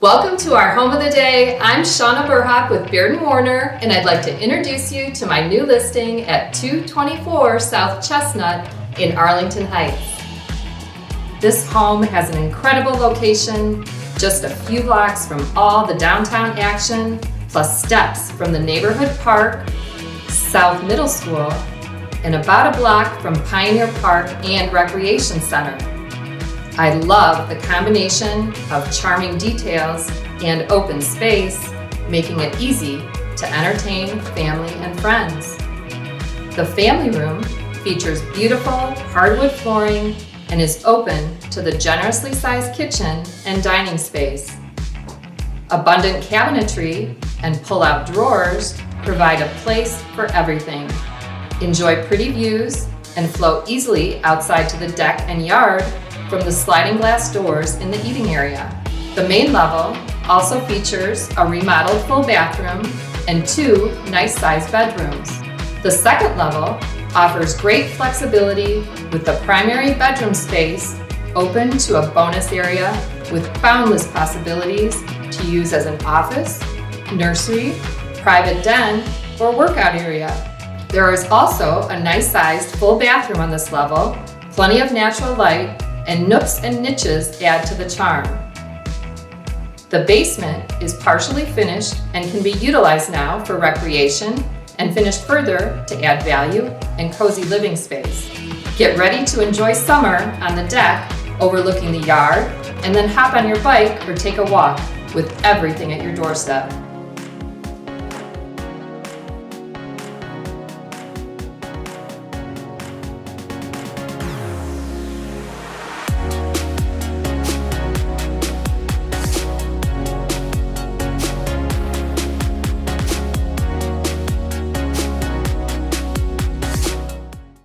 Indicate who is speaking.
Speaker 1: Welcome to our home of the day. I'm Shauna Burhock with Beard & Warner, and I'd like to introduce you to my new listing at 224 South Chestnut in Arlington Heights. This home has an incredible location, just a few blocks from all the downtown action, plus steps from the neighborhood park, South Middle School, and about a block from Pioneer Park and Recreation Center. I love the combination of charming details and open space, making it easy to entertain family and friends. The family room features beautiful hardwood flooring and is open to the generously sized kitchen and dining space. Abundant cabinetry and pull-out drawers provide a place for everything. Enjoy pretty views and flow easily outside to the deck and yard from the sliding glass doors in the eating area. The main level also features a remodeled full bathroom and two nice-sized bedrooms. The second level offers great flexibility with the primary bedroom space open to a bonus area with boundless possibilities to use as an office, nursery, private den, or workout area. There is also a nice-sized full bathroom on this level, plenty of natural light, and nooks and niches add to the charm. The basement is partially finished and can be utilized now for recreation and finished further to add value and cozy living space. Get ready to enjoy summer on the deck overlooking the yard, and then hop on your bike or take a walk with everything at your doorstep.